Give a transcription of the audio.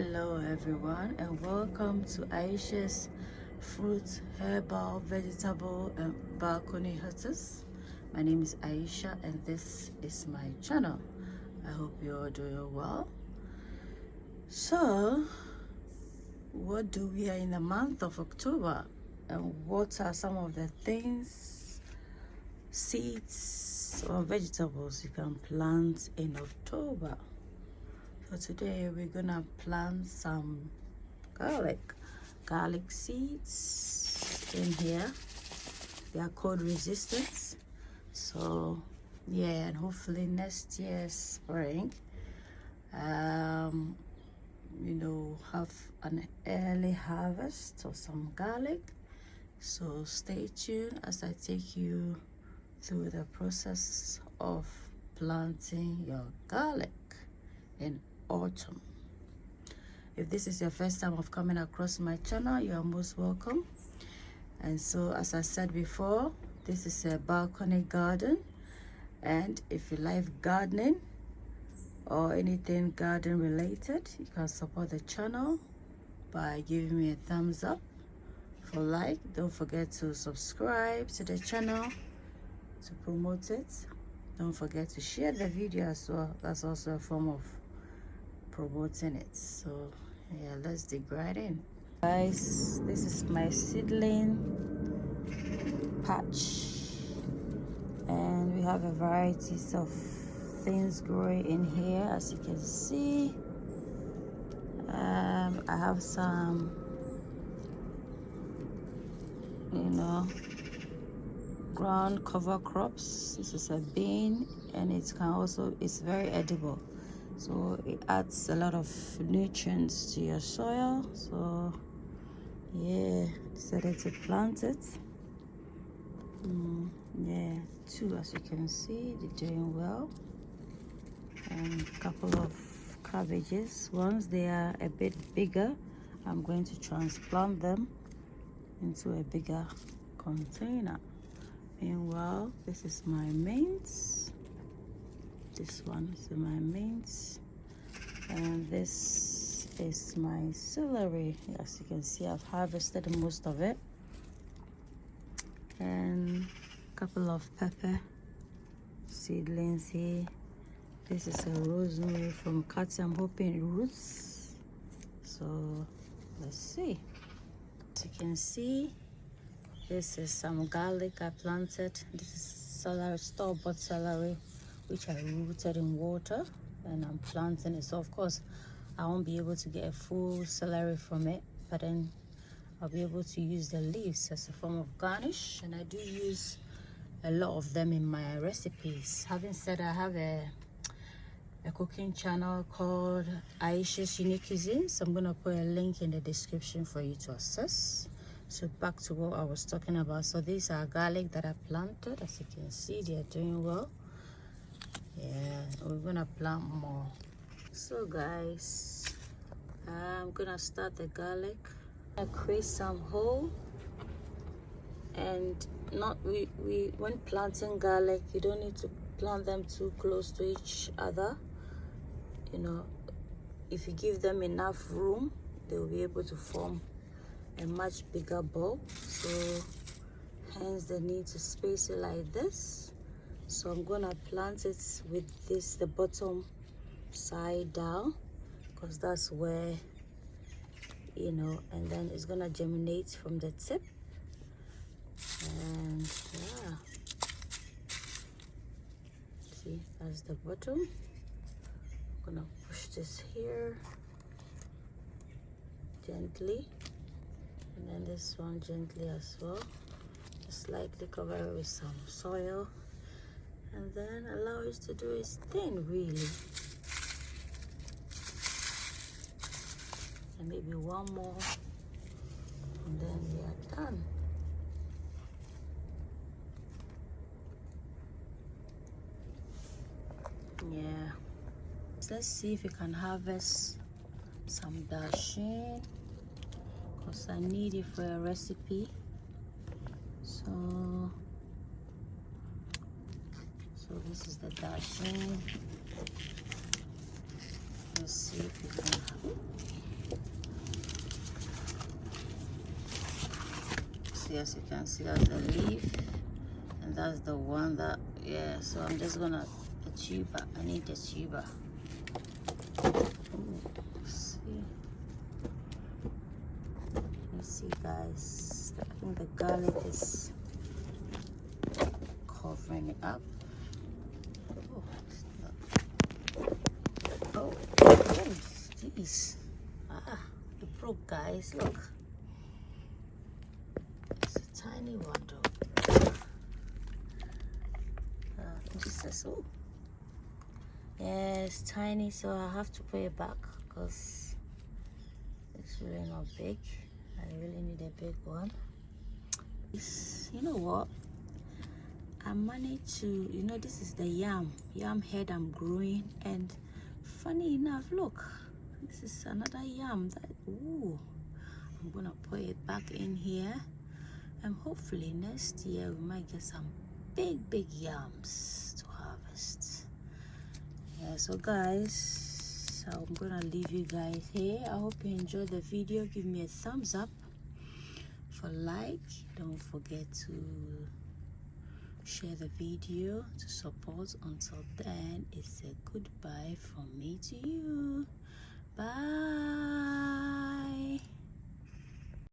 Hello everyone, and welcome to Ayesha's fruit, herbal, vegetable and balcony hunters. My name is Ayesha and this is my channel. I hope you're doing well. So what do we are in the month of October, and what are some of the things, seeds or vegetables you can plant in October? So today we're gonna plant some garlic seeds in here. They are cold resistant, so yeah, and hopefully next year's spring have an early harvest of some garlic. So stay tuned as I take you through the process of planting your garlic in autumn. If this is your first time of coming across my channel, you are most welcome. And so, as I said before, this is a balcony garden, and if you like gardening or anything garden related, you can support the channel by giving me a thumbs up for like. Don't forget to subscribe to the channel to promote it. Don't forget to share the video as well. That's also a form of promoting it. So yeah, let's dig right in. Guys, this is my seedling patch, and we have a variety of things growing in here. As you can see, I have some ground cover crops. This is a bean, and it's very edible, so it adds a lot of nutrients to your soil. So yeah, decided to plant it. Yeah, two, as you can see, they're doing well. And a couple of cabbages. Once they are a bit bigger, I'm going to transplant them into a bigger container. Meanwhile, this is my mince. This one is my mince, and this is my celery. As you can see, I've harvested most of it, and a couple of pepper seedlings here. This is a rosemary from cutting. I'm hoping it roots. So let's see. As you can see, this is some garlic I planted. This is celery, store-bought celery, which I rooted in water, and I'm planting it. So of course I won't be able to get a full celery from it, but then I'll be able to use the leaves as a form of garnish, and I do use a lot of them in my recipes. Having said, I have a cooking channel called Ayesha's Unique Cuisine, so I'm gonna put a link in the description for you to access. So back to what I was talking about. So these are garlic that I planted. As you can see, they are doing well. Yeah, we're gonna plant more. So guys, I'm gonna start the garlic. I create some hole, and when planting garlic, you don't need to plant them too close to each other. If you give them enough room, they will be able to form a much bigger bulb. So hence the need to space it like this. So I'm gonna plant it with the bottom side down, because that's where and then it's gonna germinate from the tip. And yeah, see, that's the bottom. I'm gonna push this here gently, and then this one gently as well. Just lightly cover it with some soil, and then allow it to do its thing, really. And maybe one more, and then we are done. Yeah, so let's see if we can harvest some dasheen, because I need it for a recipe. So this is the dasheen. Let's see if we can have it. see, as you can see, that's the leaf, and that's the one that, yeah. So I'm just gonna a tuber. I need the tuber. Ooh, see, you see, guys. I think the garlic is covering it up. Oh, jeez. It broke, guys. Look. It's a tiny one, though. Oh. Yeah, it's tiny, so I have to put it back because it's really not big. I really need a big one. You know what? I managed to, this is the yam head I'm growing, and funny enough, look, this is another yam that, ooh, I'm gonna put it back in here, and hopefully next year we might get some big yams to harvest. Yeah, so guys, I'm gonna leave you guys here. I hope you enjoyed the video. Give me a thumbs up for like. Don't forget to share the video to support. Until then, it's a goodbye from me to you. Bye.